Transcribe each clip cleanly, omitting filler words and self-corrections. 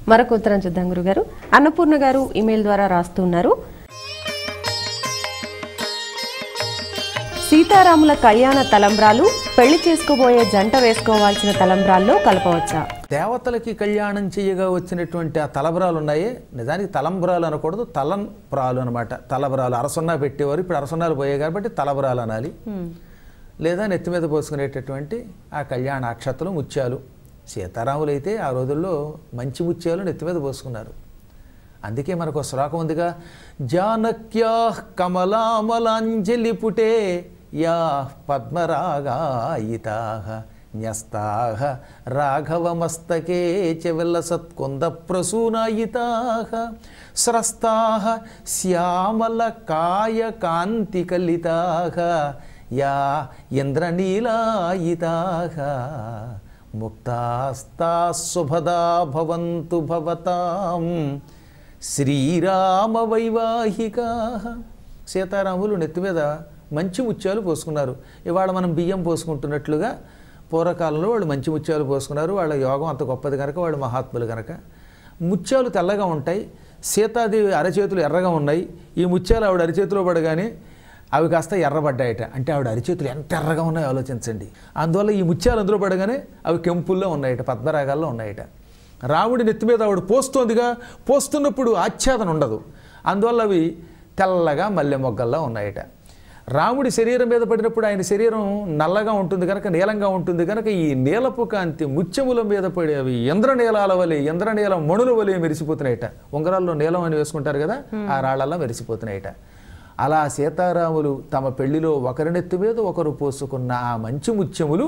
మరొక ఉత్తరం చూద్దాం గురుగారు. అన్నపూర్ణ గారు ఇమెయిల్ ద్వారా రాస్తున్నారు. సీతారాముల కళ్యాణ తలంబ్రాలు పెళ్లి చేసుకోబోయే జంట వేసుకోవాల్సిన తలంబ్రాల్లో కలపవచ్చా? దేవతలకి కళ్యాణం చేయగా వచ్చినటువంటి ఆ తలబ్రాలు ఉన్నాయే, నిజానికి తలంబ్రాలు అనకూడదు, తలంబ్రాలు అనమాట. తలబ్రాలు అరసున్నా పెట్టేవారు, ఇప్పుడు అరసున్నాలు పోయాయి కాబట్టి తలబ్రాలు అనాలి. లేదా నెత్తి మీద పోసుకునేటటువంటి ఆ కళ్యాణ అక్షతలు, ముత్యాలు. సీతారాములు అయితే ఆ రోజుల్లో మంచి ముత్యాలు నెత్తి మీద పోసుకున్నారు. అందుకే మనకు శ్లోకం ఉందిగా, జానక్యా కమలామలాంజలి పుటే యా పద్మరాగాయితాః న్యస్తాః రాఘవమస్తకే చ విలసత్కుంద ప్రసూనాయితాః స్రస్తాః శ్యామలకాయ కాంతికలితాః యా ఇంద్రనీలాయితాః ముక్తాస్తాః శుభదా భవంతు భవతాం శ్రీరామ వైవాహికాః. సీతారాములు నెత్తి మీద మంచి ముత్యాలు పోసుకున్నారు. ఇవాళ మనం బియ్యం పోసుకుంటున్నట్లుగా పూర్వకాలంలో వాళ్ళు మంచి ముత్యాలు పోసుకున్నారు. వాళ్ళ యోగం అంత గొప్పది కనుక, వాళ్ళు మహాత్ములు కనుక. ముత్యాలు తెల్లగా ఉంటాయి, సీతాదేవి అరచేతులు ఎర్రగా ఉన్నాయి. ఈ ముత్యాలు ఆవిడ అరచేతిలో పడగానే అవి కాస్త ఎర్రబడ్డాయట. అంటే ఆవిడ అరచేతులు ఎంత ఎర్రగా ఉన్నాయో ఆలోచించండి. అందువల్ల ఈ ముత్యాలు అందులో పడగానే అవి కెంపుల్లో ఉన్నాయట, పద్మరాగాల్లో ఉన్నాయట. రాముడి నెత్తి మీద ఆవిడ పోస్తోందిగా, పోస్తున్నప్పుడు ఆచ్ఛాదన ఉండదు. అందువల్ల అవి తెల్లగా మల్లె మొగ్గల్లా ఉన్నాయట. రాముడి శరీరం మీద పడినప్పుడు ఆయన శరీరం నల్లగా ఉంటుంది కనుక, నీలంగా ఉంటుంది కనుక, ఈ నీలపు కాంతి ముత్యముల మీద పడి అవి ఇంద్రనీలాల వలె, ఇంద్రనీల మణుల వలె మెరిసిపోతున్నాయట. ఉంగరాల్లో నీలం అని వేసుకుంటారు కదా, ఆ రాళ్ళల్లా మెరిసిపోతున్నాయట. అలా సీతారాములు తమ పెళ్లిలో ఒకరినెత్తి మీద ఒకరు పోసుకున్న ఆ మంచి ముత్యములు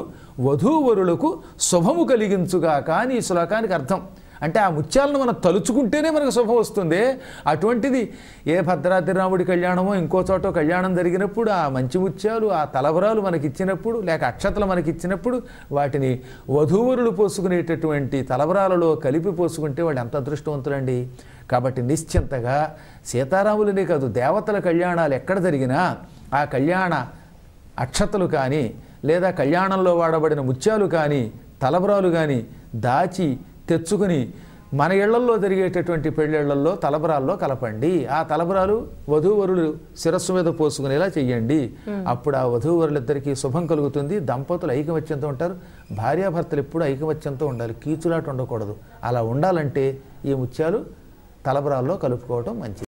వధూవరులకు శుభము కలిగించుగా. కానీ ఈ శ్లోకానికి అర్థం అంటే ఆ ముత్యాలను మనం తలుచుకుంటేనే మనకు శుభం వస్తుంది. అటువంటిది ఏ భద్రాద్రి రాముడి కళ్యాణమో ఇంకో చోట కళ్యాణం జరిగినప్పుడు ఆ మంచి ముత్యాలు, ఆ తలబరాలు మనకిచ్చినప్పుడు, లేక అక్షతలు మనకిచ్చినప్పుడు వాటిని వధూవరులు పోసుకునేటటువంటి తలబరాలలో కలిపి పోసుకుంటే వాళ్ళు ఎంత అదృష్టవంతులండి. కాబట్టి నిశ్చింతగా సీతారాములనే కాదు, దేవతల కళ్యాణాలు ఎక్కడ జరిగినా ఆ కళ్యాణ అక్షతలు కానీ, లేదా కళ్యాణంలో వాడబడిన ముత్యాలు కానీ, తలబరాలు కానీ దాచి తెచ్చుకుని మన ఇళ్లల్లో జరిగేటటువంటి పెళ్ళిళ్లలో తలబరాల్లో కలపండి. ఆ తలబరాలు వధూవరులు శిరస్సు మీద పోసుకునేలా చెయ్యండి. అప్పుడు ఆ వధూవరులిద్దరికీ శుభం కలుగుతుంది. దంపతులు ఐకమత్యంతో ఉంటారు. భార్యాభర్తలు ఎప్పుడు ఐకమత్యంతో ఉండాలి, కీచులాట ఉండకూడదు. అలా ఉండాలంటే ఈ ముత్యాలు తలబరాల్లో కలుపుకోవటం మంచిది.